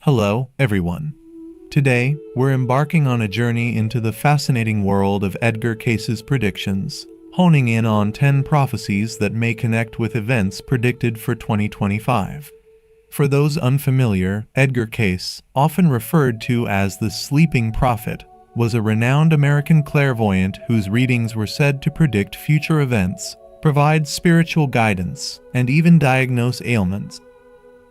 Hello, everyone. Today, we're embarking on a journey into the fascinating world of Edgar Cayce's predictions, honing in on 10 prophecies that may connect with events predicted for 2025. For those unfamiliar, Edgar Cayce, often referred to as the Sleeping Prophet, was a renowned American clairvoyant whose readings were said to predict future events, provide spiritual guidance, and even diagnose ailments.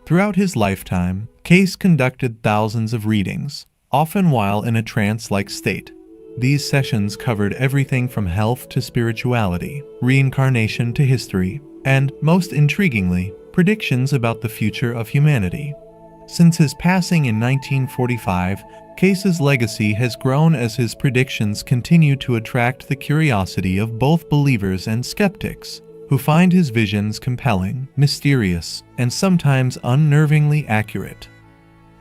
Throughout his lifetime, Cayce conducted thousands of readings, often while in a trance-like state. These sessions covered everything from health to spirituality, reincarnation to history, and, most intriguingly, predictions about the future of humanity. Since his passing in 1945, Cayce's legacy has grown as his predictions continue to attract the curiosity of both believers and skeptics, who find his visions compelling, mysterious, and sometimes unnervingly accurate.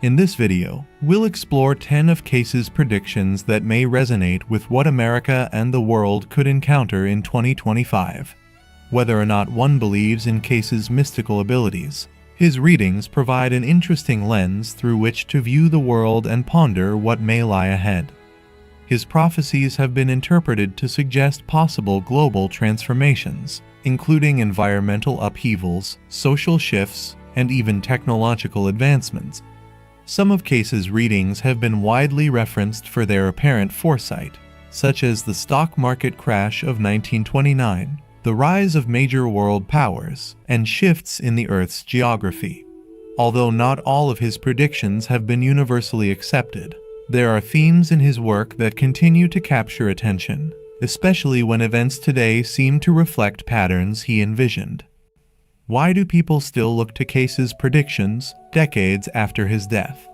In this video, we'll explore 10 of Cayce's predictions that may resonate with what America and the world could encounter in 2025. Whether or not one believes in Cayce's mystical abilities, his readings provide an interesting lens through which to view the world and ponder what may lie ahead. His prophecies have been interpreted to suggest possible global transformations, including environmental upheavals, social shifts, and even technological advancements. Some of Cayce's readings have been widely referenced for their apparent foresight, such as the stock market crash of 1929, the rise of major world powers, and shifts in the Earth's geography. Although not all of his predictions have been universally accepted, there are themes in his work that continue to capture attention, especially when events today seem to reflect patterns he envisioned. Why do people still look to Cayce's predictions decades after his death?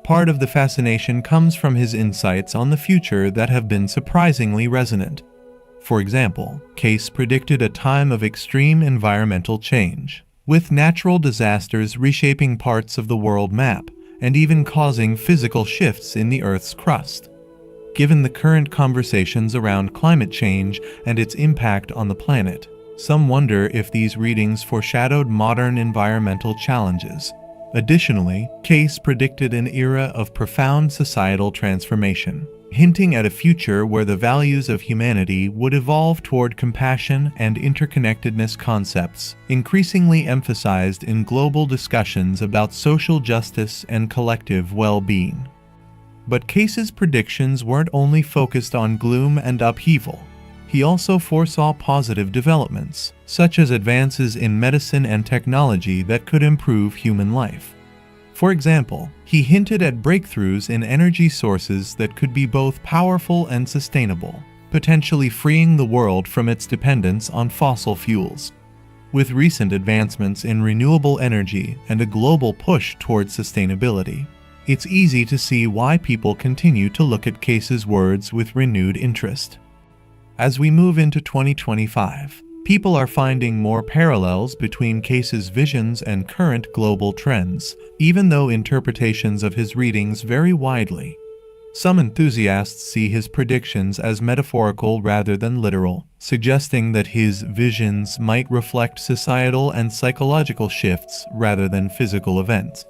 Part of the fascination comes from his insights on the future that have been surprisingly resonant. For example, Cayce predicted a time of extreme environmental change, with natural disasters reshaping parts of the world map and even causing physical shifts in the Earth's crust. Given the current conversations around climate change and its impact on the planet, some wonder if these readings foreshadowed modern environmental challenges. Additionally, Cayce predicted an era of profound societal transformation, hinting at a future where the values of humanity would evolve toward compassion and interconnectedness concepts, increasingly emphasized in global discussions about social justice and collective well-being. But Cayce's predictions weren't only focused on gloom and upheaval. He also foresaw positive developments, such as advances in medicine and technology that could improve human life. For example, he hinted at breakthroughs in energy sources that could be both powerful and sustainable, potentially freeing the world from its dependence on fossil fuels. With recent advancements in renewable energy and a global push towards sustainability, it's easy to see why people continue to look at Cayce's words with renewed interest. As we move into 2025, people are finding more parallels between Cayce's visions and current global trends, even though interpretations of his readings vary widely. Some enthusiasts see his predictions as metaphorical rather than literal, suggesting that his visions might reflect societal and psychological shifts rather than physical events.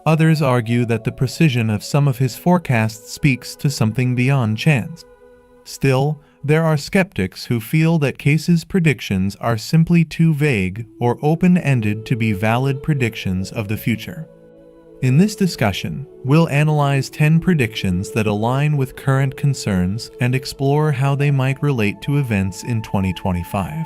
Others argue that the precision of some of his forecasts speaks to something beyond chance. Still, there are skeptics who feel that Cayce's predictions are simply too vague or open-ended to be valid predictions of the future. In this discussion, we'll analyze 10 predictions that align with current concerns and explore how they might relate to events in 2025.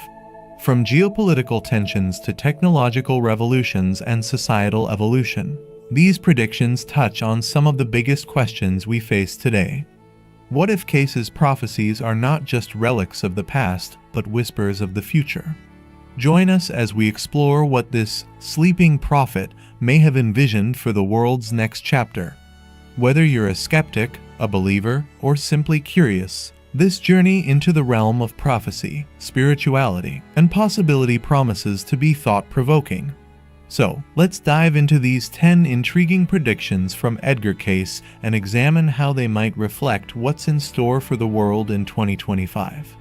From geopolitical tensions to technological revolutions and societal evolution, these predictions touch on some of the biggest questions we face today. What if Cayce's prophecies are not just relics of the past, but whispers of the future? Join us as we explore what this sleeping prophet may have envisioned for the world's next chapter. Whether you're a skeptic, a believer, or simply curious, this journey into the realm of prophecy, spirituality, and possibility promises to be thought-provoking. So, let's dive into these 10 intriguing predictions from Edgar Cayce and examine how they might reflect what's in store for the world in 2025.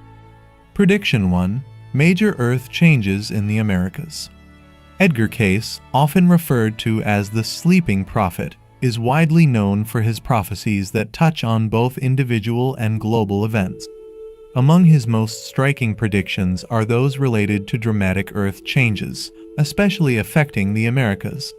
Prediction 1. Major Earth changes in the Americas. Edgar Cayce, often referred to as the Sleeping Prophet, is widely known for his prophecies that touch on both individual and global events. Among his most striking predictions are those related to dramatic Earth changes, especially affecting the Americas.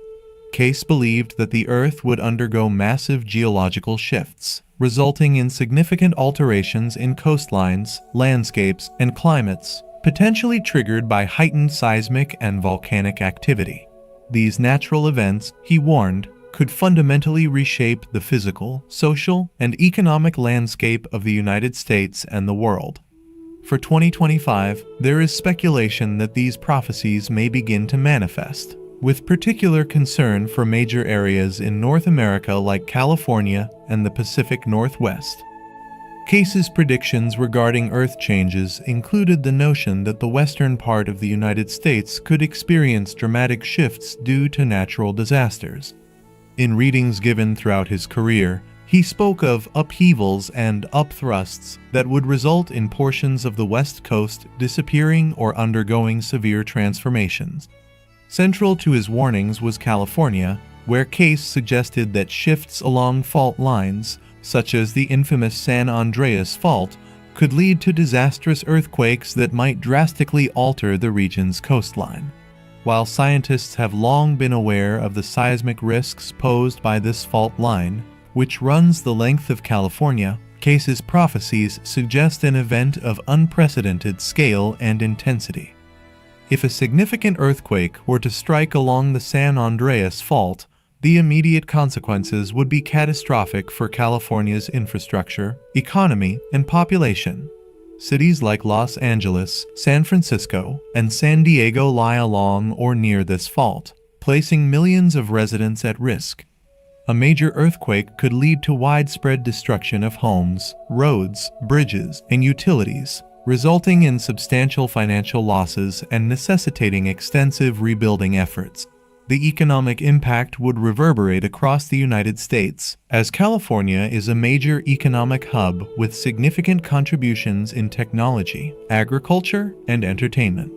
Cayce believed that the Earth would undergo massive geological shifts, resulting in significant alterations in coastlines, landscapes, and climates, potentially triggered by heightened seismic and volcanic activity. These natural events, he warned, could fundamentally reshape the physical, social, and economic landscape of the United States and the world. For 2025, there is speculation that these prophecies may begin to manifest, with particular concern for major areas in North America like California and the Pacific Northwest. Cayce's predictions regarding Earth changes included the notion that the western part of the United States could experience dramatic shifts due to natural disasters. In readings given throughout his career, he spoke of upheavals and upthrusts that would result in portions of the West Coast disappearing or undergoing severe transformations. Central to his warnings was California, where Cayce suggested that shifts along fault lines, such as the infamous San Andreas Fault, could lead to disastrous earthquakes that might drastically alter the region's coastline. While scientists have long been aware of the seismic risks posed by this fault line, which runs the length of California, Cayce's prophecies suggest an event of unprecedented scale and intensity. If a significant earthquake were to strike along the San Andreas Fault, the immediate consequences would be catastrophic for California's infrastructure, economy, and population. Cities like Los Angeles, San Francisco, and San Diego lie along or near this fault, placing millions of residents at risk. A major earthquake could lead to widespread destruction of homes, roads, bridges, and utilities, resulting in substantial financial losses and necessitating extensive rebuilding efforts. The economic impact would reverberate across the United States, as California is a major economic hub with significant contributions in technology, agriculture, and entertainment.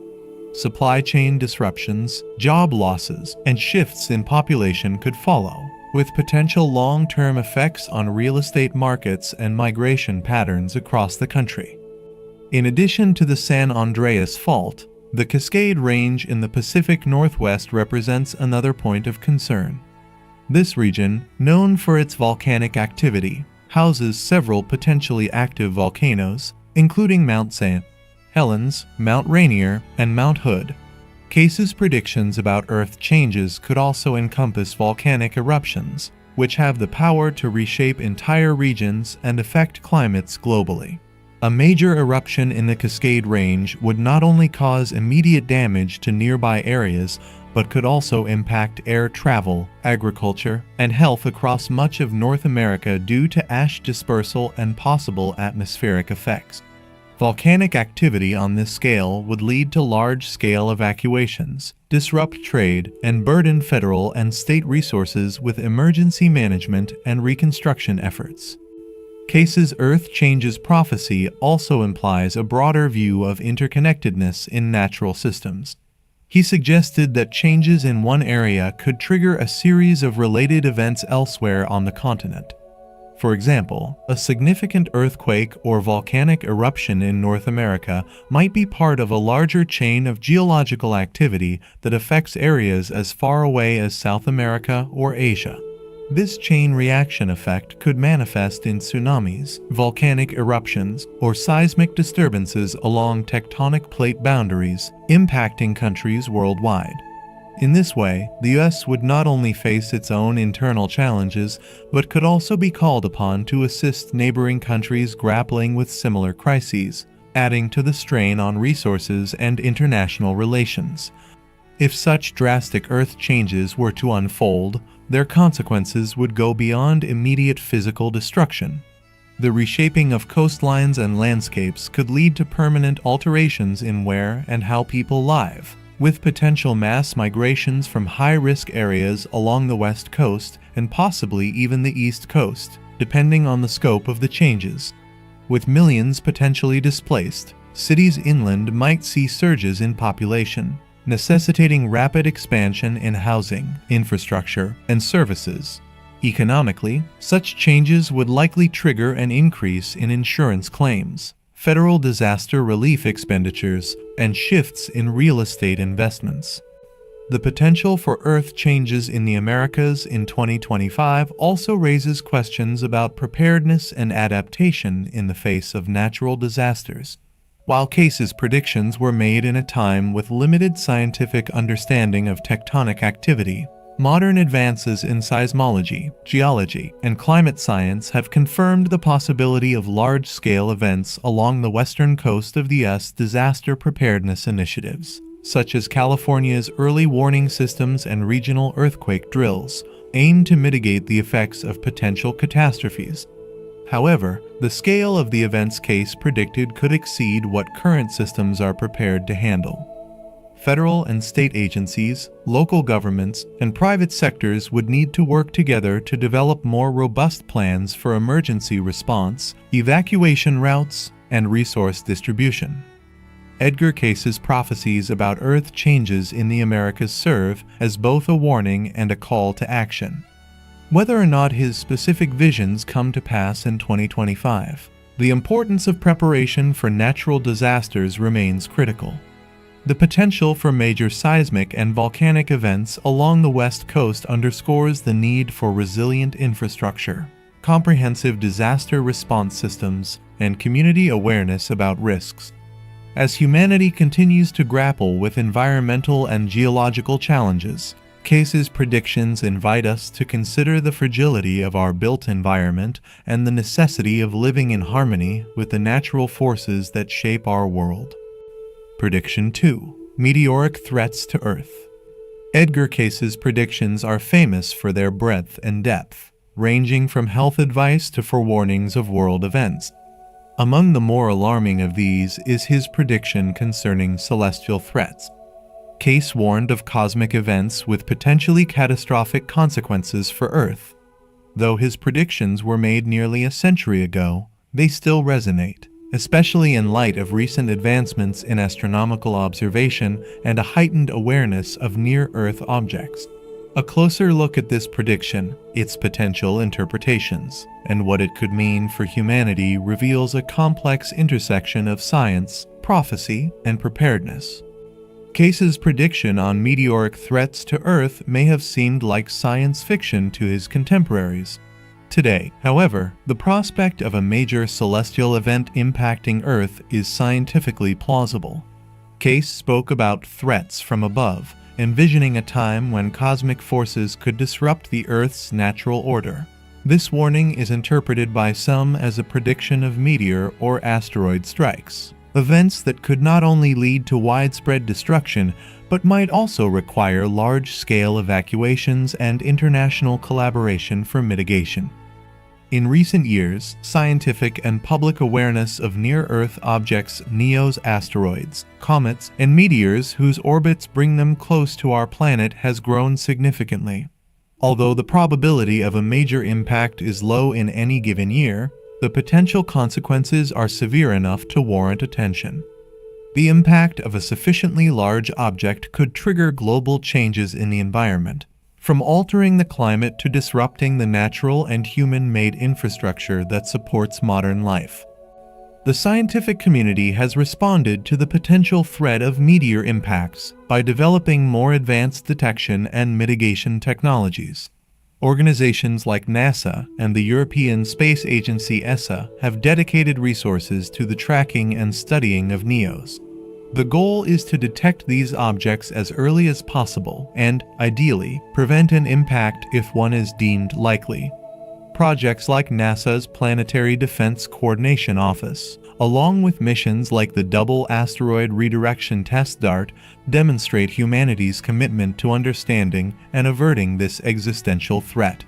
Supply chain disruptions, job losses, and shifts in population could follow, with potential long-term effects on real estate markets and migration patterns across the country. In addition to the San Andreas Fault, the Cascade Range in the Pacific Northwest represents another point of concern. This region, known for its volcanic activity, houses several potentially active volcanoes, including Mount St. Helens, Mount Rainier, and Mount Hood. Cayce's predictions about Earth changes could also encompass volcanic eruptions, which have the power to reshape entire regions and affect climates globally. A major eruption in the Cascade Range would not only cause immediate damage to nearby areas, but could also impact air travel, agriculture, and health across much of North America due to ash dispersal and possible atmospheric effects. Volcanic activity on this scale would lead to large-scale evacuations, disrupt trade, and burden federal and state resources with emergency management and reconstruction efforts. Cayce's Earth Changes prophecy also implies a broader view of interconnectedness in natural systems. He suggested that changes in one area could trigger a series of related events elsewhere on the continent. For example, a significant earthquake or volcanic eruption in North America might be part of a larger chain of geological activity that affects areas as far away as South America or Asia. This chain reaction effect could manifest in tsunamis, volcanic eruptions, or seismic disturbances along tectonic plate boundaries, impacting countries worldwide. In this way, the U.S. would not only face its own internal challenges, but could also be called upon to assist neighboring countries grappling with similar crises, adding to the strain on resources and international relations. If such drastic Earth changes were to unfold, their consequences would go beyond immediate physical destruction. The reshaping of coastlines and landscapes could lead to permanent alterations in where and how people live, with potential mass migrations from high-risk areas along the West Coast and possibly even the East Coast, depending on the scope of the changes. With millions potentially displaced, cities inland might see surges in population, necessitating rapid expansion in housing, infrastructure, and services. Economically, such changes would likely trigger an increase in insurance claims, federal disaster relief expenditures, and shifts in real estate investments. The potential for Earth changes in the Americas in 2025 also raises questions about preparedness and adaptation in the face of natural disasters. While Cayce's predictions were made in a time with limited scientific understanding of tectonic activity, modern advances in seismology, geology, and climate science have confirmed the possibility of large-scale events along the western coast of the U.S. disaster preparedness initiatives, such as California's early warning systems and regional earthquake drills, aim to mitigate the effects of potential catastrophes. However, the scale of the events Cayce predicted could exceed what current systems are prepared to handle. Federal and state agencies, local governments, and private sectors would need to work together to develop more robust plans for emergency response, evacuation routes, and resource distribution. Edgar Cayce's prophecies about Earth changes in the Americas serve as both a warning and a call to action. Whether or not his specific visions come to pass in 2025, the importance of preparation for natural disasters remains critical. The potential for major seismic and volcanic events along the West Coast underscores the need for resilient infrastructure, comprehensive disaster response systems, and community awareness about risks. As humanity continues to grapple with environmental and geological challenges, Cayce's predictions invite us to consider the fragility of our built environment and the necessity of living in harmony with the natural forces that shape our world. Prediction 2. Meteoric threats to Earth. Edgar Cayce's predictions are famous for their breadth and depth, ranging from health advice to forewarnings of world events. Among the more alarming of these is his prediction concerning celestial threats. Cayce warned of cosmic events with potentially catastrophic consequences for Earth. Though his predictions were made nearly a century ago, they still resonate, especially in light of recent advancements in astronomical observation and a heightened awareness of near-Earth objects. A closer look at this prediction, its potential interpretations, and what it could mean for humanity reveals a complex intersection of science, prophecy, and preparedness. Cayce's prediction on meteoric threats to Earth may have seemed like science fiction to his contemporaries. Today, however, the prospect of a major celestial event impacting Earth is scientifically plausible. Cayce spoke about threats from above, envisioning a time when cosmic forces could disrupt the Earth's natural order. This warning is interpreted by some as a prediction of meteor or asteroid strikes, events that could not only lead to widespread destruction, but might also require large-scale evacuations and international collaboration for mitigation. In recent years, scientific and public awareness of near-Earth objects, NEOs, asteroids, comets, and meteors whose orbits bring them close to our planet has grown significantly. Although the probability of a major impact is low in any given year, the potential consequences are severe enough to warrant attention. The impact of a sufficiently large object could trigger global changes in the environment, from altering the climate to disrupting the natural and human-made infrastructure that supports modern life. The scientific community has responded to the potential threat of meteor impacts by developing more advanced detection and mitigation technologies. Organizations like NASA and the European Space Agency ESA have dedicated resources to the tracking and studying of NEOs. The goal is to detect these objects as early as possible and, ideally, prevent an impact if one is deemed likely. Projects like NASA's Planetary Defense Coordination Office, along with missions like the Double Asteroid Redirection Test DART, demonstrate humanity's commitment to understanding and averting this existential threat.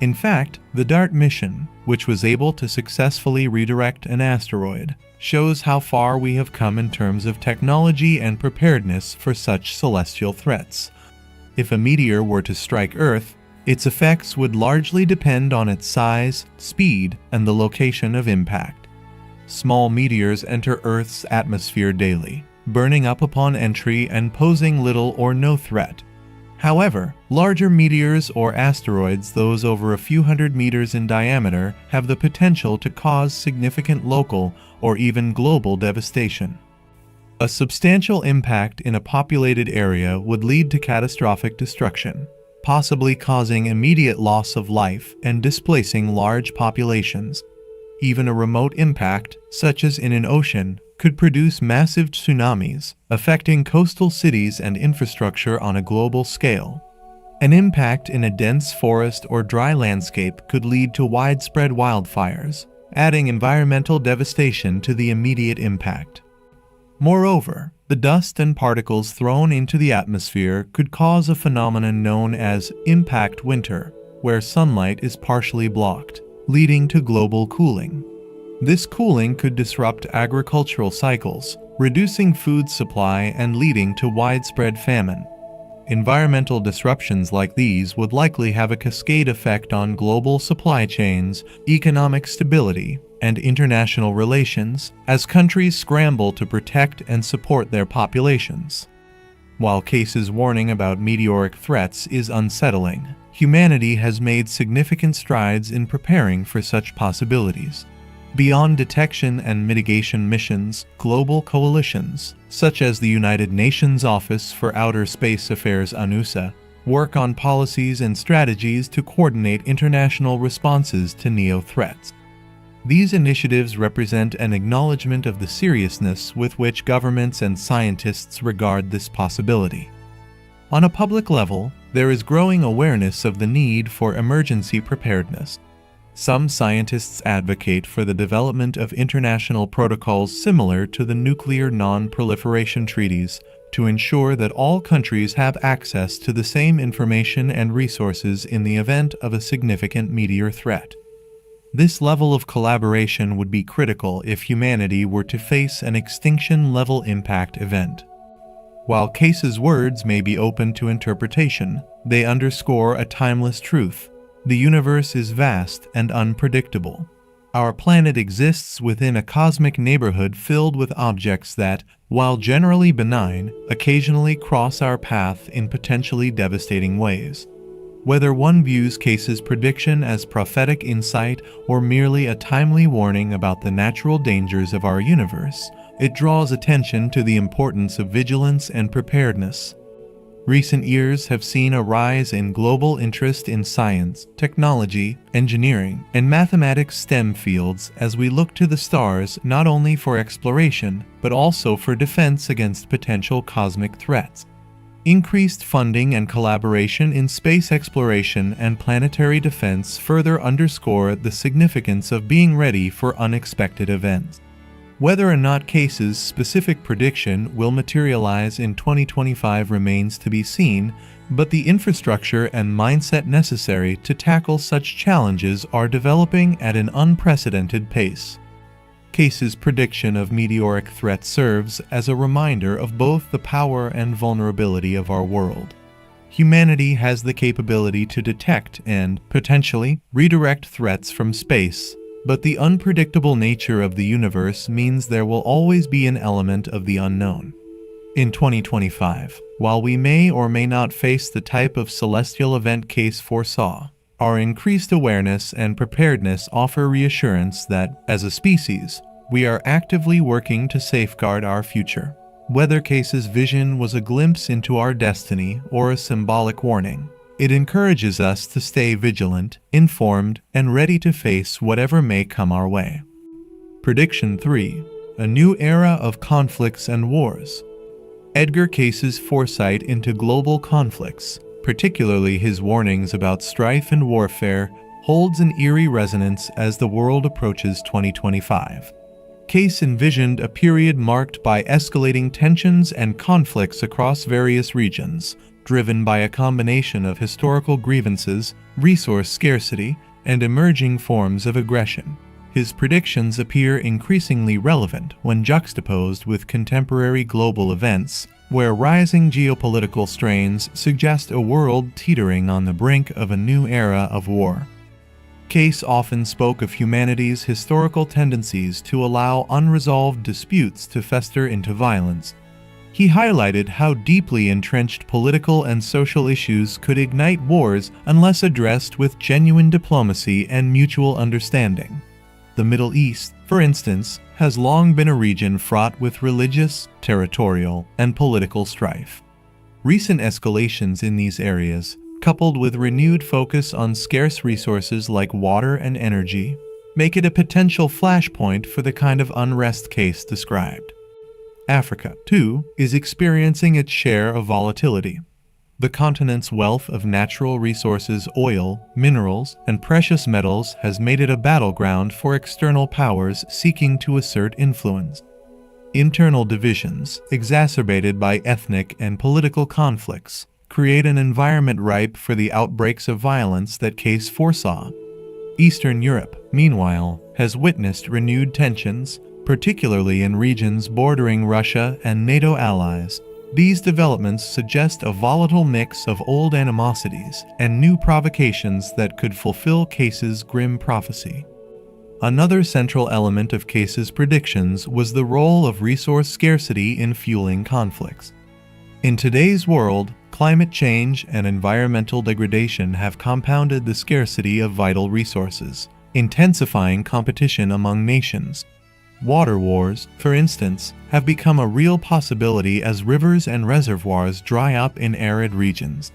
In fact, the DART mission, which was able to successfully redirect an asteroid, shows how far we have come in terms of technology and preparedness for such celestial threats. If a meteor were to strike Earth, its effects would largely depend on its size, speed, and the location of impact. Small meteors enter Earth's atmosphere daily, burning up upon entry and posing little or no threat. However, larger meteors or asteroids, those over a few hundred meters in diameter, have the potential to cause significant local or even global devastation. A substantial impact in a populated area would lead to catastrophic destruction, possibly causing immediate loss of life and displacing large populations. Even a remote impact, such as in an ocean, could produce massive tsunamis, affecting coastal cities and infrastructure on a global scale. An impact in a dense forest or dry landscape could lead to widespread wildfires, adding environmental devastation to the immediate impact. Moreover, the dust and particles thrown into the atmosphere could cause a phenomenon known as impact winter, where sunlight is partially blocked, leading to global cooling. This cooling could disrupt agricultural cycles, reducing food supply and leading to widespread famine. Environmental disruptions like these would likely have a cascade effect on global supply chains, economic stability, and international relations as countries scramble to protect and support their populations. While Cayce's warning about meteoric threats is unsettling, humanity has made significant strides in preparing for such possibilities. Beyond detection and mitigation missions, global coalitions, such as the United Nations Office for Outer Space Affairs (UNOSA), work on policies and strategies to coordinate international responses to neo-threats. These initiatives represent an acknowledgement of the seriousness with which governments and scientists regard this possibility. On a public level, there is growing awareness of the need for emergency preparedness. Some scientists advocate for the development of international protocols similar to the nuclear non-proliferation treaties to ensure that all countries have access to the same information and resources in the event of a significant meteor threat. This level of collaboration would be critical if humanity were to face an extinction-level impact event. While Cayce's words may be open to interpretation, they underscore a timeless truth. The universe is vast and unpredictable. Our planet exists within a cosmic neighborhood filled with objects that, while generally benign, occasionally cross our path in potentially devastating ways. Whether one views Cayce's prediction as prophetic insight or merely a timely warning about the natural dangers of our universe, it draws attention to the importance of vigilance and preparedness. Recent years have seen a rise in global interest in science, technology, engineering, and mathematics STEM fields as we look to the stars not only for exploration, but also for defense against potential cosmic threats. Increased funding and collaboration in space exploration and planetary defense further underscore the significance of being ready for unexpected events. Whether or not Cayce's specific prediction will materialize in 2025 remains to be seen, but the infrastructure and mindset necessary to tackle such challenges are developing at an unprecedented pace. Cayce's prediction of meteoric threat serves as a reminder of both the power and vulnerability of our world. Humanity has the capability to detect and, potentially, redirect threats from space, but the unpredictable nature of the universe means there will always be an element of the unknown. In 2025, while we may or may not face the type of celestial event Cayce foresaw, our increased awareness and preparedness offer reassurance that, as a species, we are actively working to safeguard our future. Whether Cayce's vision was a glimpse into our destiny or a symbolic warning, it encourages us to stay vigilant, informed, and ready to face whatever may come our way. Prediction 3. A new era of conflicts and wars. Edgar Cayce's foresight into global conflicts, particularly his warnings about strife and warfare, holds an eerie resonance as the world approaches 2025. Cayce envisioned a period marked by escalating tensions and conflicts across various regions, driven by a combination of historical grievances, resource scarcity, and emerging forms of aggression. His predictions appear increasingly relevant when juxtaposed with contemporary global events, where rising geopolitical strains suggest a world teetering on the brink of a new era of war. Cayce often spoke of humanity's historical tendencies to allow unresolved disputes to fester into violence. He highlighted how deeply entrenched political and social issues could ignite wars unless addressed with genuine diplomacy and mutual understanding. The Middle East, for instance, has long been a region fraught with religious, territorial, and political strife. Recent escalations in these areas, coupled with renewed focus on scarce resources like water and energy, make it a potential flashpoint for the kind of unrest Cayce described. Africa, too, is experiencing its share of volatility. The continent's wealth of natural resources, oil, minerals, and precious metals has made it a battleground for external powers seeking to assert influence. Internal divisions, exacerbated by ethnic and political conflicts, create an environment ripe for the outbreaks of violence that Cayce foresaw. Eastern Europe, meanwhile, has witnessed renewed tensions, particularly in regions bordering Russia and NATO allies. These developments suggest a volatile mix of old animosities and new provocations that could fulfill Cayce's grim prophecy. Another central element of Cayce's predictions was the role of resource scarcity in fueling conflicts. In today's world, climate change and environmental degradation have compounded the scarcity of vital resources, intensifying competition among nations. Water wars, for instance, have become a real possibility as rivers and reservoirs dry up in arid regions.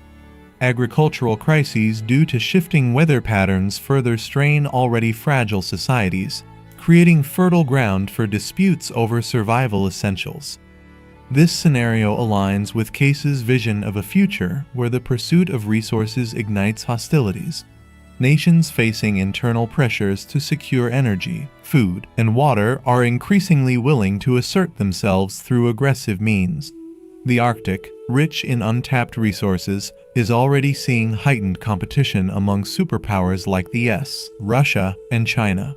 Agricultural crises due to shifting weather patterns further strain already fragile societies, creating fertile ground for disputes over survival essentials. This scenario aligns with Cayce's vision of a future where the pursuit of resources ignites hostilities. Nations facing internal pressures to secure energy, food, and water are increasingly willing to assert themselves through aggressive means. The Arctic, rich in untapped resources, is already seeing heightened competition among superpowers like the US, Russia, and China.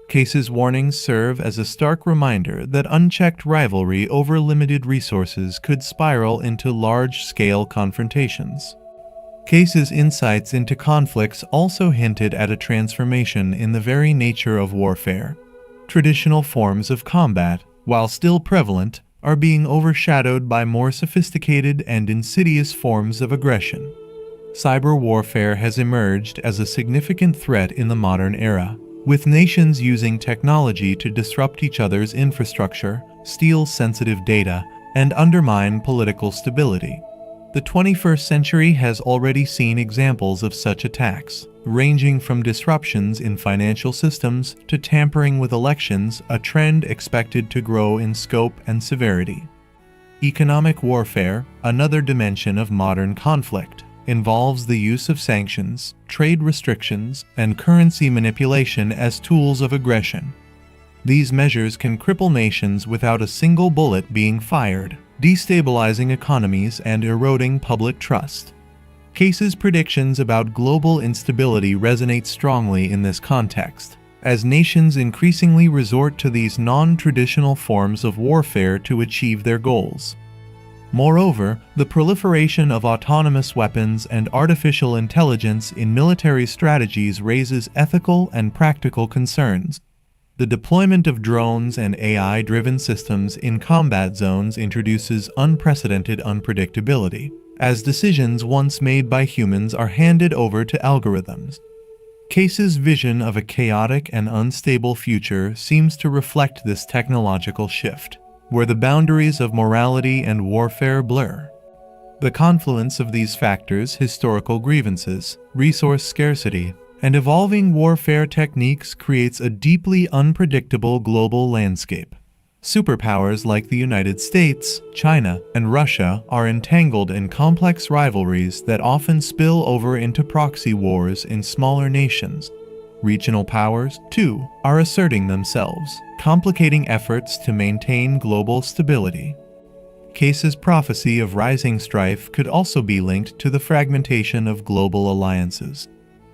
Cayce's warnings serve as a stark reminder that unchecked rivalry over limited resources could spiral into large-scale confrontations. Cayce's insights into conflicts also hinted at a transformation in the very nature of warfare. Traditional forms of combat, while still prevalent, are being overshadowed by more sophisticated and insidious forms of aggression. Cyber warfare has emerged as a significant threat in the modern era, with nations using technology to disrupt each other's infrastructure, steal sensitive data, and undermine political stability. The 21st century has already seen examples of such attacks, ranging from disruptions in financial systems to tampering with elections, a trend expected to grow in scope and severity. Economic warfare, another dimension of modern conflict, involves the use of sanctions, trade restrictions, and currency manipulation as tools of aggression. These measures can cripple nations without a single bullet being fired, destabilizing economies and eroding public trust. Cayce's predictions about global instability resonate strongly in this context, as nations increasingly resort to these non-traditional forms of warfare to achieve their goals. Moreover, the proliferation of autonomous weapons and artificial intelligence in military strategies raises ethical and practical concerns. The deployment of drones and AI-driven systems in combat zones introduces unprecedented unpredictability, as decisions once made by humans are handed over to algorithms. Cayce's vision of a chaotic and unstable future seems to reflect this technological shift, where the boundaries of morality and warfare blur. The confluence of these factors, historical grievances, resource scarcity, and evolving warfare techniques creates a deeply unpredictable global landscape. Superpowers like the United States, China, and Russia are entangled in complex rivalries that often spill over into proxy wars in smaller nations. Regional powers, too, are asserting themselves, complicating efforts to maintain global stability. Cayce's prophecy of rising strife could also be linked to the fragmentation of global alliances.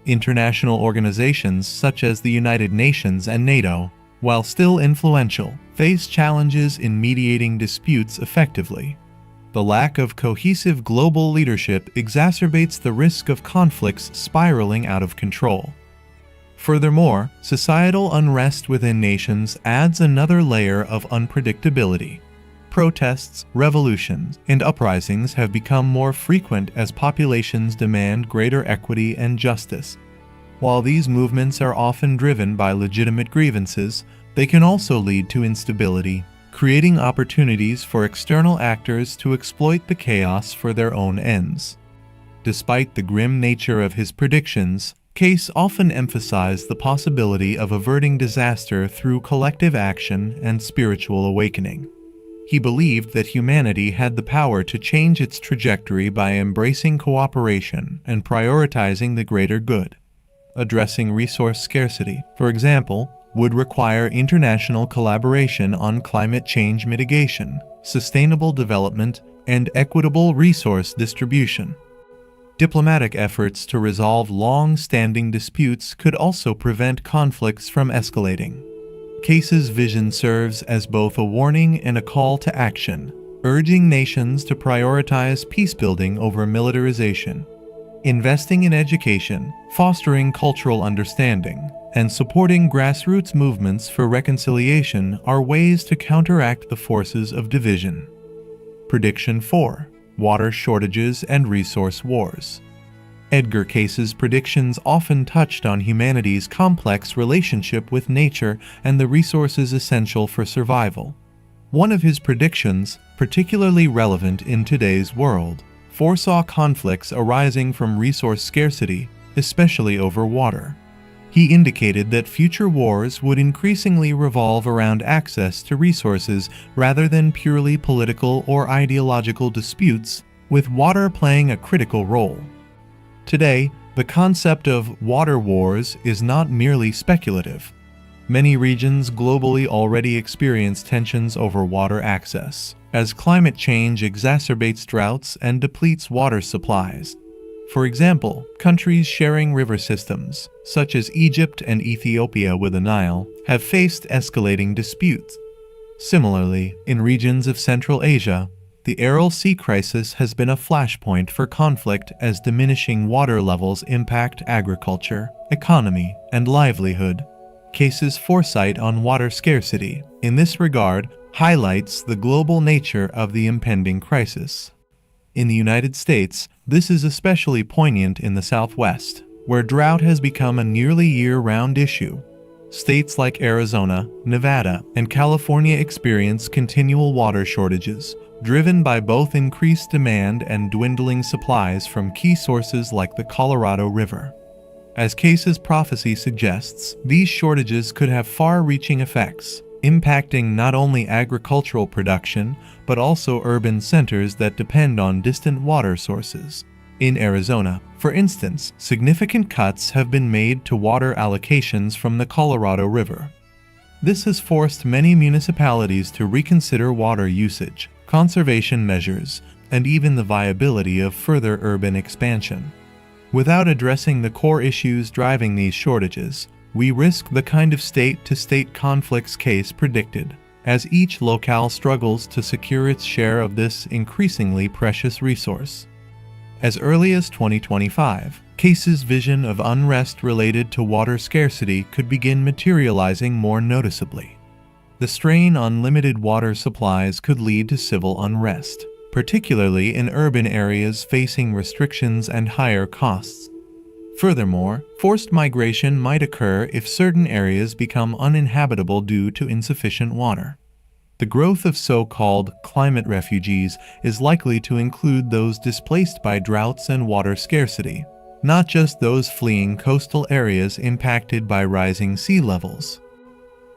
International organizations such as the United Nations and NATO, while still influential, face challenges in mediating disputes effectively. The lack of cohesive global leadership exacerbates the risk of conflicts spiraling out of control. Furthermore, societal unrest within nations adds another layer of unpredictability. Protests, revolutions, and uprisings have become more frequent as populations demand greater equity and justice. While these movements are often driven by legitimate grievances, they can also lead to instability, creating opportunities for external actors to exploit the chaos for their own ends. Despite the grim nature of his predictions, Cayce often emphasized the possibility of averting disaster through collective action and spiritual awakening. He believed that humanity had the power to change its trajectory by embracing cooperation and prioritizing the greater good. Addressing resource scarcity, for example, would require international collaboration on climate change mitigation, sustainable development, and equitable resource distribution. Diplomatic efforts to resolve long-standing disputes could also prevent conflicts from escalating. Cayce's vision serves as both a warning and a call to action, urging nations to prioritize peacebuilding over militarization. Investing in education, fostering cultural understanding, and supporting grassroots movements for reconciliation are ways to counteract the forces of division. Prediction 4. Water shortages and resource wars. Edgar Cayce's predictions often touched on humanity's complex relationship with nature and the resources essential for survival. One of his predictions, particularly relevant in today's world, foresaw conflicts arising from resource scarcity, especially over water. He indicated that future wars would increasingly revolve around access to resources rather than purely political or ideological disputes, with water playing a critical role. Today, the concept of water wars is not merely speculative. Many regions globally already experience tensions over water access, as climate change exacerbates droughts and depletes water supplies. For example, countries sharing river systems, such as Egypt and Ethiopia with the Nile, have faced escalating disputes. Similarly, in regions of Central Asia, the Aral Sea crisis has been a flashpoint for conflict as diminishing water levels impact agriculture, economy, and livelihood. Cayce's foresight on water scarcity, in this regard, highlights the global nature of the impending crisis. In the United States, this is especially poignant in the Southwest, where drought has become a nearly year-round issue. States like Arizona, Nevada, and California experience continual water shortages, driven by both increased demand and dwindling supplies from key sources like the Colorado River. As Cayce's prophecy suggests, these shortages could have far-reaching effects, impacting not only agricultural production, but also urban centers that depend on distant water sources. In Arizona, for instance, significant cuts have been made to water allocations from the Colorado River. This has forced many municipalities to reconsider water usage, conservation measures, and even the viability of further urban expansion. Without addressing the core issues driving these shortages, we risk the kind of state-to-state conflicts Cayce predicted, as each locale struggles to secure its share of this increasingly precious resource. As early as 2025, Cayce's vision of unrest related to water scarcity could begin materializing more noticeably. The strain on limited water supplies could lead to civil unrest, particularly in urban areas facing restrictions and higher costs. Furthermore, forced migration might occur if certain areas become uninhabitable due to insufficient water. The growth of so-called climate refugees is likely to include those displaced by droughts and water scarcity, not just those fleeing coastal areas impacted by rising sea levels.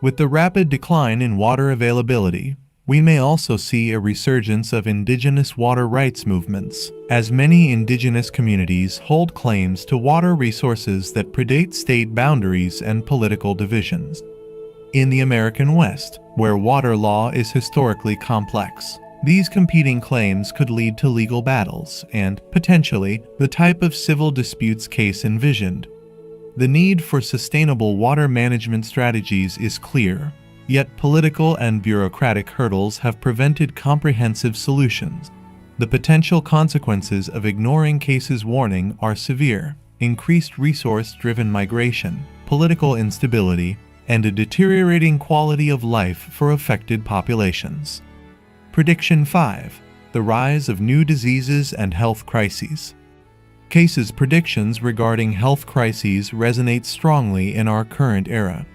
With the rapid decline in water availability, we may also see a resurgence of indigenous water rights movements, as many indigenous communities hold claims to water resources that predate state boundaries and political divisions. In the American West, where water law is historically complex, these competing claims could lead to legal battles and, potentially, the type of civil disputes Cayce envisioned. The need for sustainable water management strategies is clear, yet political and bureaucratic hurdles have prevented comprehensive solutions. The potential consequences of ignoring Cayce's warning are severe: increased resource-driven migration, political instability, and a deteriorating quality of life for affected populations. Prediction 5. The rise of new diseases and health crises. Cayce's predictions regarding health crises resonate strongly in our current era.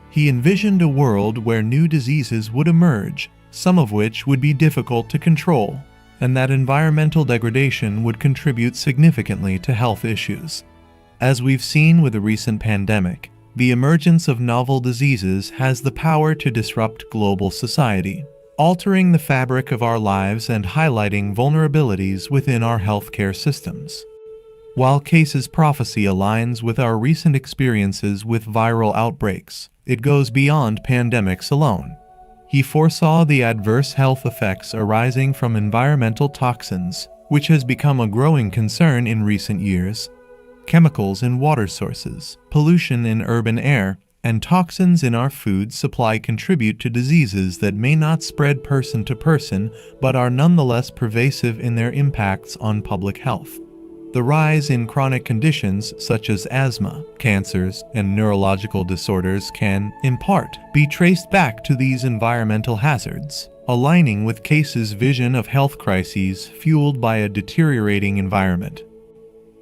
He envisioned a world where new diseases would emerge, some of which would be difficult to control, and that environmental degradation would contribute significantly to health issues. As we've seen with the recent pandemic, the emergence of novel diseases has the power to disrupt global society, altering the fabric of our lives and highlighting vulnerabilities within our healthcare systems. While Cayce's prophecy aligns with our recent experiences with viral outbreaks, it goes beyond pandemics alone. He foresaw the adverse health effects arising from environmental toxins, which has become a growing concern in recent years. Chemicals in water sources, pollution in urban air, and toxins in our food supply contribute to diseases that may not spread person to person but are nonetheless pervasive in their impacts on public health. The rise in chronic conditions such as asthma, cancers, and neurological disorders can, in part, be traced back to these environmental hazards, aligning with Cayce's vision of health crises fueled by a deteriorating environment.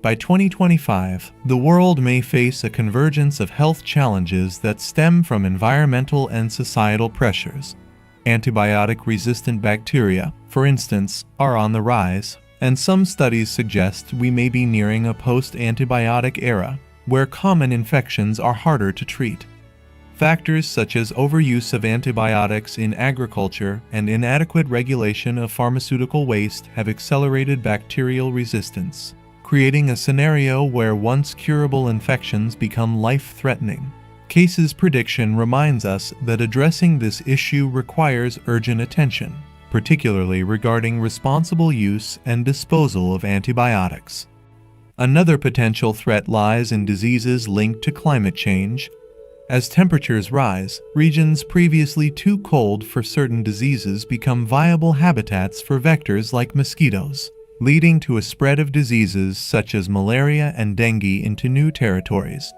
By 2025, the world may face a convergence of health challenges that stem from environmental and societal pressures. Antibiotic-resistant bacteria, for instance, are on the rise, and some studies suggest we may be nearing a post-antibiotic era, where common infections are harder to treat. Factors such as overuse of antibiotics in agriculture and inadequate regulation of pharmaceutical waste have accelerated bacterial resistance, creating a scenario where once curable infections become life-threatening. Cayce's prediction reminds us that addressing this issue requires urgent attention, particularly regarding responsible use and disposal of antibiotics. Another potential threat lies in diseases linked to climate change. As temperatures rise, regions previously too cold for certain diseases become viable habitats for vectors like mosquitoes, leading to a spread of diseases such as malaria and dengue into new territories.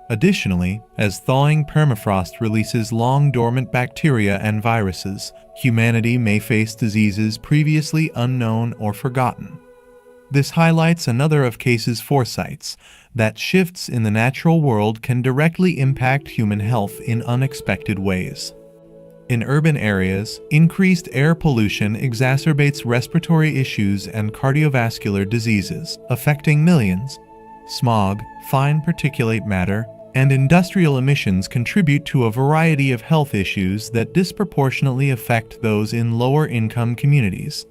Additionally, as thawing permafrost releases long-dormant bacteria and viruses, humanity may face diseases previously unknown or forgotten. This highlights another of Cayce's foresights, that shifts in the natural world can directly impact human health in unexpected ways. In urban areas, increased air pollution exacerbates respiratory issues and cardiovascular diseases, affecting millions. Smog, fine particulate matter, and industrial emissions contribute to a variety of health issues that disproportionately affect those in lower-income communities.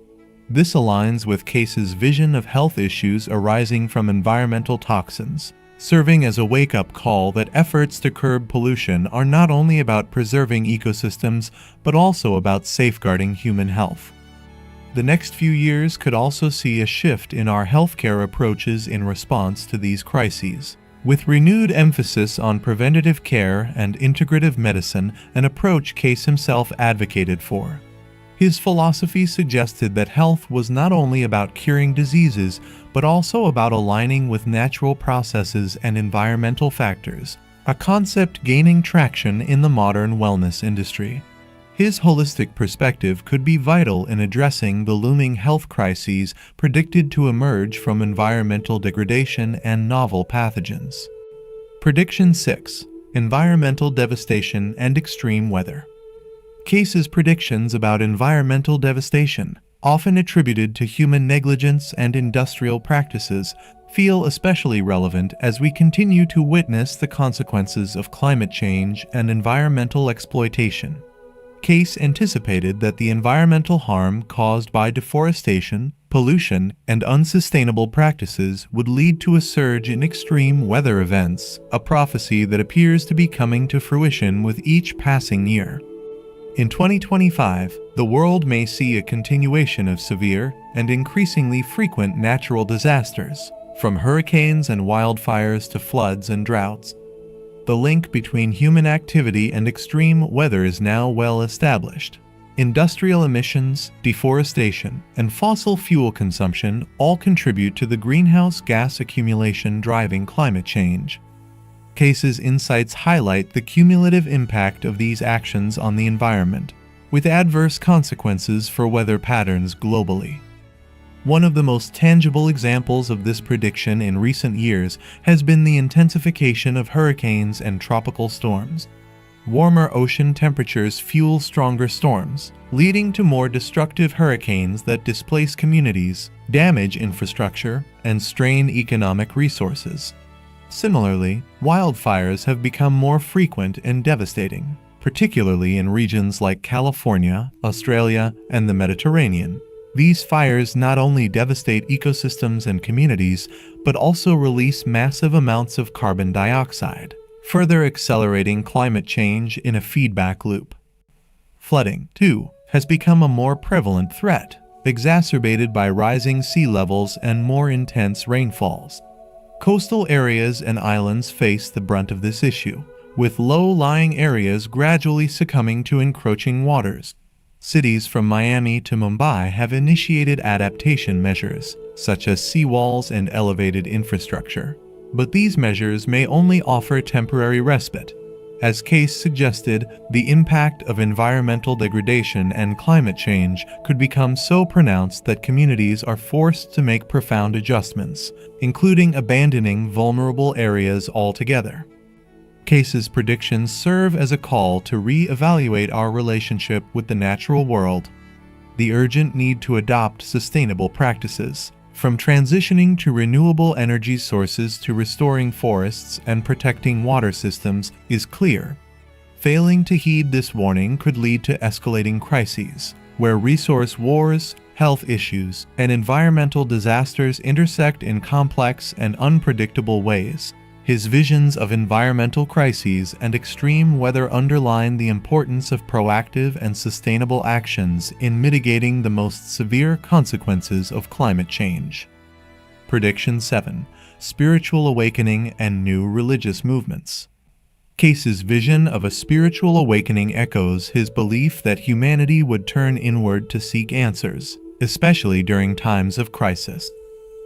This aligns with Cayce's vision of health issues arising from environmental toxins, serving as a wake-up call that efforts to curb pollution are not only about preserving ecosystems, but also about safeguarding human health. The next few years could also see a shift in our healthcare approaches in response to these crises, with renewed emphasis on preventative care and integrative medicine, an approach Cayce himself advocated for. His philosophy suggested that health was not only about curing diseases, but also about aligning with natural processes and environmental factors, a concept gaining traction in the modern wellness industry. His holistic perspective could be vital in addressing the looming health crises predicted to emerge from environmental degradation and novel pathogens. Prediction 6. Environmental devastation and extreme weather. Cayce's predictions about environmental devastation, often attributed to human negligence and industrial practices, feel especially relevant as we continue to witness the consequences of climate change and environmental exploitation. Cayce anticipated that the environmental harm caused by deforestation, pollution, and unsustainable practices would lead to a surge in extreme weather events, a prophecy that appears to be coming to fruition with each passing year. In 2025, the world may see a continuation of severe and increasingly frequent natural disasters, from hurricanes and wildfires to floods and droughts. The link between human activity and extreme weather is now well established. Industrial emissions, deforestation, and fossil fuel consumption all contribute to the greenhouse gas accumulation driving climate change. Cayce's insights highlight the cumulative impact of these actions on the environment, with adverse consequences for weather patterns globally. One of the most tangible examples of this prediction in recent years has been the intensification of hurricanes and tropical storms. Warmer ocean temperatures fuel stronger storms, leading to more destructive hurricanes that displace communities, damage infrastructure, and strain economic resources. Similarly, wildfires have become more frequent and devastating, particularly in regions like California, Australia, and the Mediterranean. These fires not only devastate ecosystems and communities, but also release massive amounts of carbon dioxide, further accelerating climate change in a feedback loop. Flooding, too, has become a more prevalent threat, exacerbated by rising sea levels and more intense rainfalls. Coastal areas and islands face the brunt of this issue, with low-lying areas gradually succumbing to encroaching waters. Cities from Miami to Mumbai have initiated adaptation measures, such as seawalls and elevated infrastructure. But these measures may only offer temporary respite. As Cayce suggested, the impact of environmental degradation and climate change could become so pronounced that communities are forced to make profound adjustments, including abandoning vulnerable areas altogether. Cayce's predictions serve as a call to re-evaluate our relationship with the natural world. The urgent need to adopt sustainable practices, from transitioning to renewable energy sources to restoring forests and protecting water systems, is clear. Failing to heed this warning could lead to escalating crises, where resource wars, health issues, and environmental disasters intersect in complex and unpredictable ways. His visions of environmental crises and extreme weather underline the importance of proactive and sustainable actions in mitigating the most severe consequences of climate change. Prediction 7. Spiritual awakening and new religious movements. Cayce's vision of a spiritual awakening echoes his belief that humanity would turn inward to seek answers, especially during times of crisis.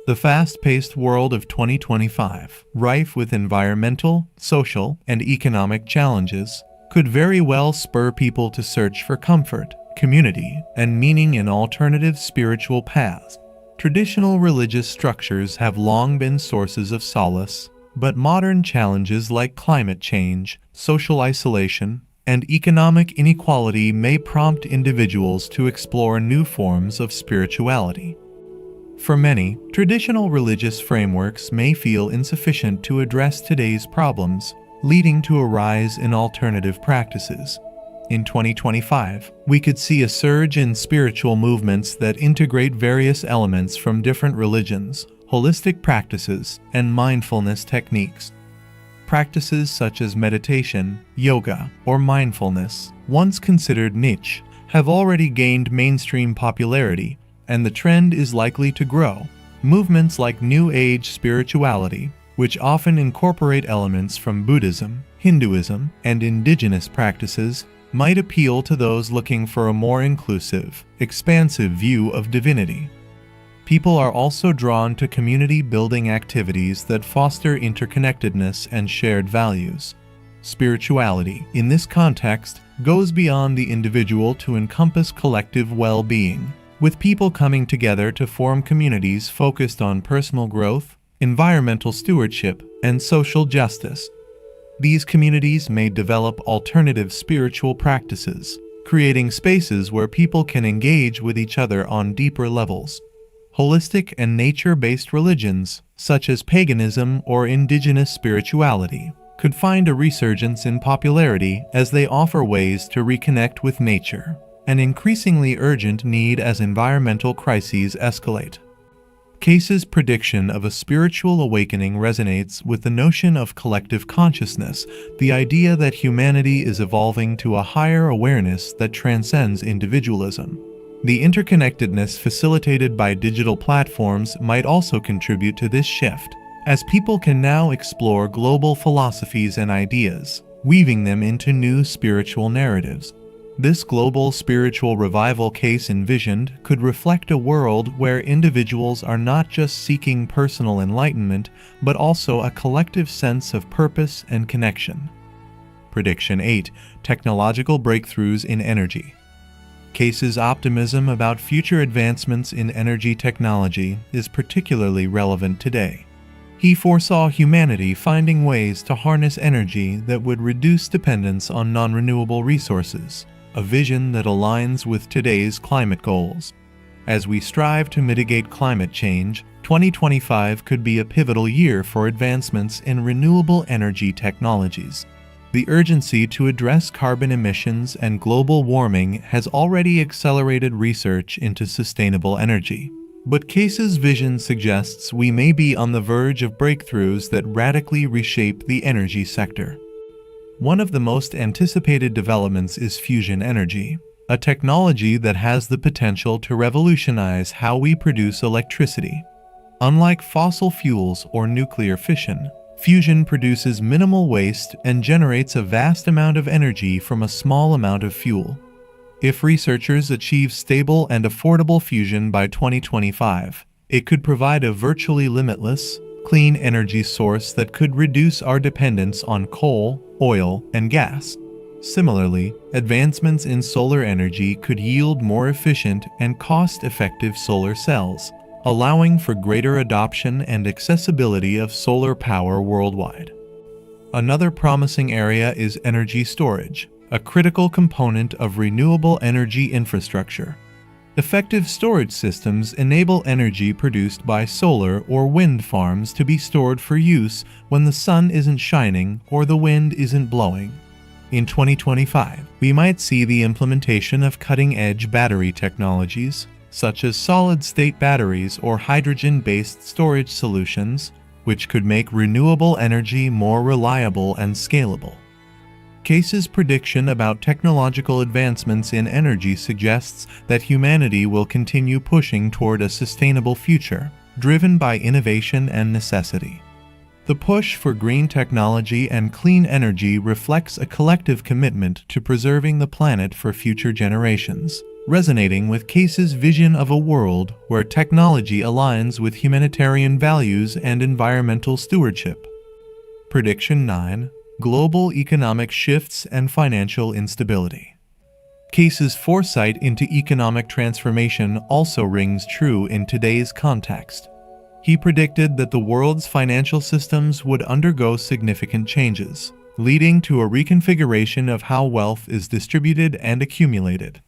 The fast-paced world of 2025, rife with environmental, social, and economic challenges, could very well spur people to search for comfort, community, and meaning in alternative spiritual paths. Traditional religious structures have long been sources of solace, but modern challenges like climate change, social isolation, and economic inequality may prompt individuals to explore new forms of spirituality. For many, traditional religious frameworks may feel insufficient to address today's problems, leading to a rise in alternative practices. In 2025, we could see a surge in spiritual movements that integrate various elements from different religions, holistic practices, and mindfulness techniques. Practices such as meditation, yoga, or mindfulness, once considered niche, have already gained mainstream popularity, and the trend is likely to grow. Movements like New Age spirituality, which often incorporate elements from Buddhism, Hinduism, and indigenous practices, might appeal to those looking for a more inclusive, expansive view of divinity. People are also drawn to community-building activities that foster interconnectedness and shared values. Spirituality, in this context, goes beyond the individual to encompass collective well-being, with people coming together to form communities focused on personal growth, environmental stewardship, and social justice. These communities may develop alternative spiritual practices, creating spaces where people can engage with each other on deeper levels. Holistic and nature-based religions, such as paganism or indigenous spirituality, could find a resurgence in popularity as they offer ways to reconnect with nature, an increasingly urgent need as environmental crises escalate. Cayce's prediction of a spiritual awakening resonates with the notion of collective consciousness, the idea that humanity is evolving to a higher awareness that transcends individualism. The interconnectedness facilitated by digital platforms might also contribute to this shift, as people can now explore global philosophies and ideas, weaving them into new spiritual narratives. This global spiritual revival Cayce envisioned could reflect a world where individuals are not just seeking personal enlightenment, but also a collective sense of purpose and connection. Prediction 8. Technological breakthroughs in energy. Cayce's optimism about future advancements in energy technology is particularly relevant today. He foresaw humanity finding ways to harness energy that would reduce dependence on non-renewable resources, a vision that aligns with today's climate goals. As we strive to mitigate climate change, 2025 could be a pivotal year for advancements in renewable energy technologies. The urgency to address carbon emissions and global warming has already accelerated research into sustainable energy. But Cayce's vision suggests we may be on the verge of breakthroughs that radically reshape the energy sector. One of the most anticipated developments is fusion energy, a technology that has the potential to revolutionize how we produce electricity. Unlike fossil fuels or nuclear fission, fusion produces minimal waste and generates a vast amount of energy from a small amount of fuel. If researchers achieve stable and affordable fusion by 2025, it could provide a virtually limitless, clean energy source that could reduce our dependence on coal, oil, and gas. Similarly, advancements in solar energy could yield more efficient and cost-effective solar cells, allowing for greater adoption and accessibility of solar power worldwide. Another promising area is energy storage, a critical component of renewable energy infrastructure. Effective storage systems enable energy produced by solar or wind farms to be stored for use when the sun isn't shining or the wind isn't blowing. In 2025, we might see the implementation of cutting-edge battery technologies, such as solid-state batteries or hydrogen-based storage solutions, which could make renewable energy more reliable and scalable. Cayce's prediction about technological advancements in energy suggests that humanity will continue pushing toward a sustainable future, driven by innovation and necessity. The push for green technology and clean energy reflects a collective commitment to preserving the planet for future generations, resonating with Cayce's vision of a world where technology aligns with humanitarian values and environmental stewardship. Prediction 9. Global economic shifts and financial instability. Cayce's foresight into economic transformation also rings true in today's context. He predicted that the world's financial systems would undergo significant changes, leading to a reconfiguration of how wealth is distributed and accumulated.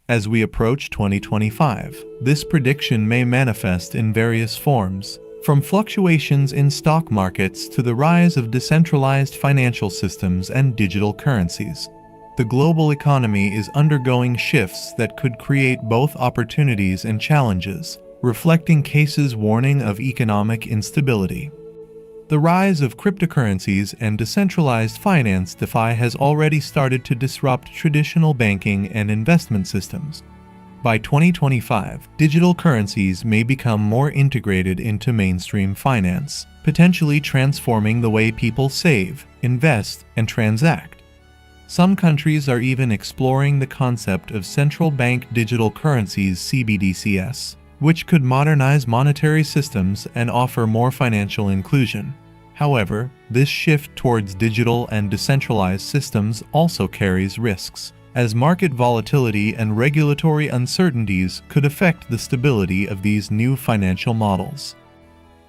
As we approach 2025, this prediction may manifest in various forms, from fluctuations in stock markets to the rise of decentralized financial systems and digital currencies. The global economy is undergoing shifts that could create both opportunities and challenges, reflecting Cayce's warning of economic instability. The rise of cryptocurrencies and decentralized finance DeFi has already started to disrupt traditional banking and investment systems. By 2025, digital currencies may become more integrated into mainstream finance, potentially transforming the way people save, invest, and transact. Some countries are even exploring the concept of central bank digital currencies (CBDCs), which could modernize monetary systems and offer more financial inclusion. However, this shift towards digital and decentralized systems also carries risks, as market volatility and regulatory uncertainties could affect the stability of these new financial models.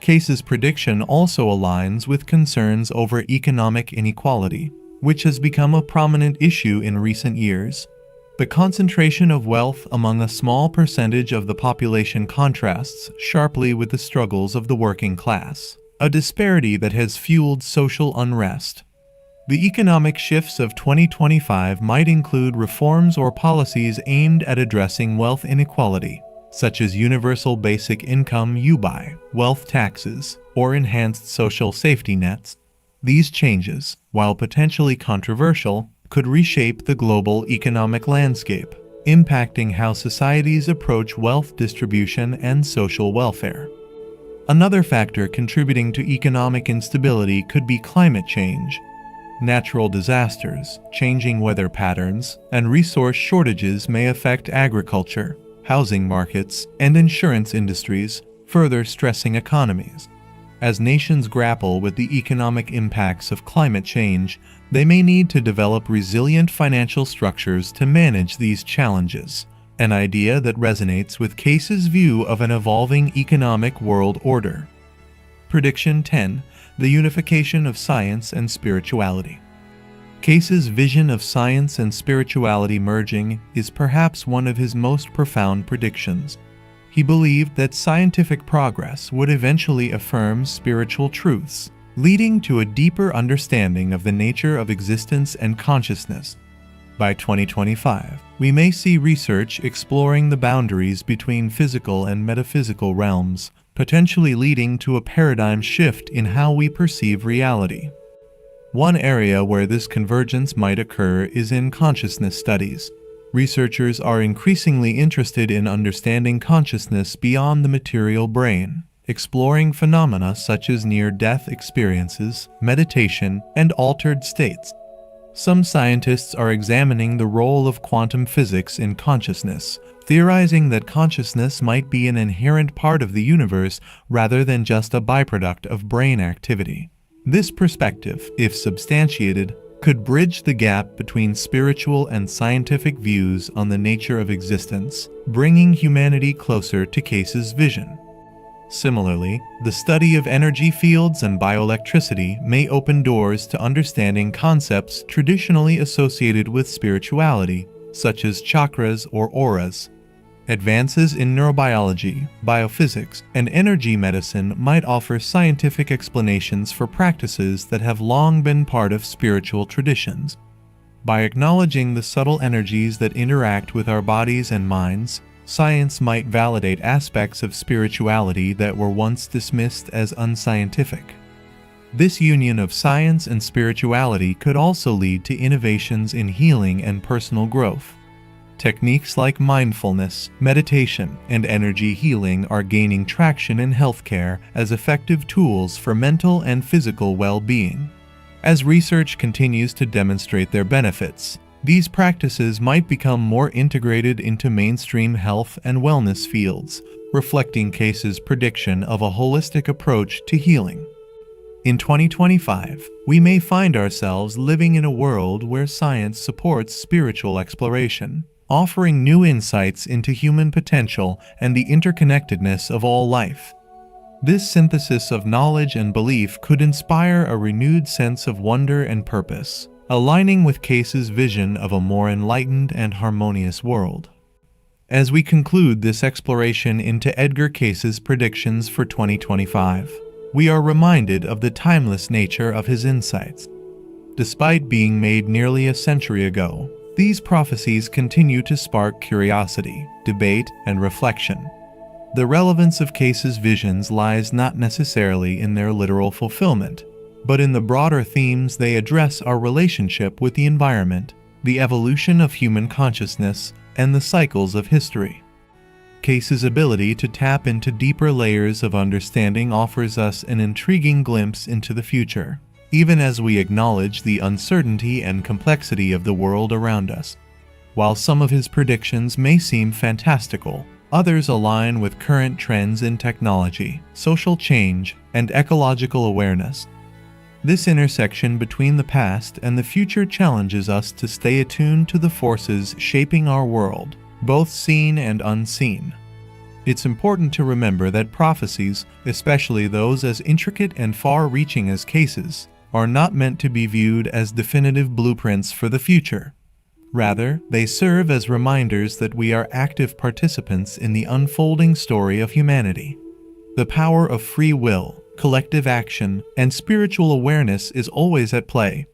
Cayce's prediction also aligns with concerns over economic inequality, which has become a prominent issue in recent years. The concentration of wealth among a small percentage of the population contrasts sharply with the struggles of the working class, a disparity that has fueled social unrest. The economic shifts of 2025 might include reforms or policies aimed at addressing wealth inequality, such as universal basic income (UBI), wealth taxes, or enhanced social safety nets. These changes, while potentially controversial, could reshape the global economic landscape, impacting how societies approach wealth distribution and social welfare. Another factor contributing to economic instability could be climate change. Natural disasters, changing weather patterns, and resource shortages may affect agriculture, housing markets, and insurance industries, further stressing economies. As nations grapple with the economic impacts of climate change, they may need to develop resilient financial structures to manage these challenges, an idea that resonates with Cayce's view of an evolving economic world order. Prediction 10. The unification of science and spirituality. Cayce's vision of science and spirituality merging is perhaps one of his most profound predictions. He believed that scientific progress would eventually affirm spiritual truths, leading to a deeper understanding of the nature of existence and consciousness. By 2025, we may see research exploring the boundaries between physical and metaphysical realms, potentially leading to a paradigm shift in how we perceive reality. One area where this convergence might occur is in consciousness studies. Researchers are increasingly interested in understanding consciousness beyond the material brain, exploring phenomena such as near-death experiences, meditation, and altered states. Some scientists are examining the role of quantum physics in consciousness, theorizing that consciousness might be an inherent part of the universe rather than just a byproduct of brain activity. This perspective, if substantiated, could bridge the gap between spiritual and scientific views on the nature of existence, bringing humanity closer to Cayce's vision. Similarly, the study of energy fields and bioelectricity may open doors to understanding concepts traditionally associated with spirituality, such as chakras or auras. Advances in neurobiology, biophysics, and energy medicine might offer scientific explanations for practices that have long been part of spiritual traditions. By acknowledging the subtle energies that interact with our bodies and minds, science might validate aspects of spirituality that were once dismissed as unscientific. This union of science and spirituality could also lead to innovations in healing and personal growth. Techniques like mindfulness, meditation, and energy healing are gaining traction in healthcare as effective tools for mental and physical well-being. As research continues to demonstrate their benefits, these practices might become more integrated into mainstream health and wellness fields, reflecting Cayce's prediction of a holistic approach to healing. In 2025, we may find ourselves living in a world where science supports spiritual exploration, offering new insights into human potential and the interconnectedness of all life. This synthesis of knowledge and belief could inspire a renewed sense of wonder and purpose, aligning with Cayce's vision of a more enlightened and harmonious world. As we conclude this exploration into Edgar Cayce's predictions for 2025, we are reminded of the timeless nature of his insights. Despite being made nearly a century ago, these prophecies continue to spark curiosity, debate, and reflection. The relevance of Cayce's visions lies not necessarily in their literal fulfillment, but in the broader themes they address: our relationship with the environment, the evolution of human consciousness, and the cycles of history. Cayce's ability to tap into deeper layers of understanding offers us an intriguing glimpse into the future, even as we acknowledge the uncertainty and complexity of the world around us. While some of his predictions may seem fantastical, others align with current trends in technology, social change, and ecological awareness. This intersection between the past and the future challenges us to stay attuned to the forces shaping our world, both seen and unseen. It's important to remember that prophecies, especially those as intricate and far-reaching as Cayce's, are not meant to be viewed as definitive blueprints for the future. Rather, they serve as reminders that we are active participants in the unfolding story of humanity. The power of free will, collective action, and spiritual awareness is always at play.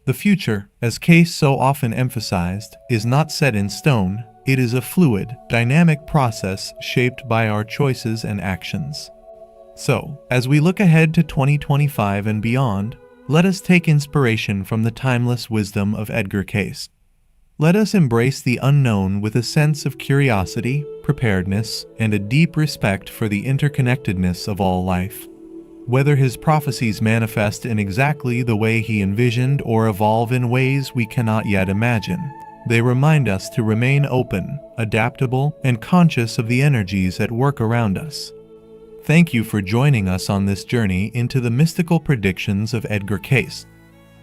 The future, as Cayce so often emphasized, is not set in stone. It is a fluid, dynamic process shaped by our choices and actions. So, as we look ahead to 2025 and beyond, let us take inspiration from the timeless wisdom of Edgar Cayce. Let us embrace the unknown with a sense of curiosity, preparedness, and a deep respect for the interconnectedness of all life. Whether his prophecies manifest in exactly the way he envisioned or evolve in ways we cannot yet imagine, they remind us to remain open, adaptable, and conscious of the energies at work around us. Thank you for joining us on this journey into the mystical predictions of Edgar Cayce.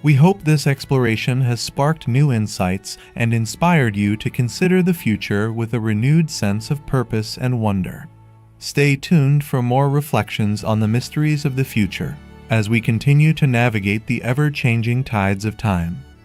We hope this exploration has sparked new insights and inspired you to consider the future with a renewed sense of purpose and wonder. Stay tuned for more reflections on the mysteries of the future as we continue to navigate the ever-changing tides of time.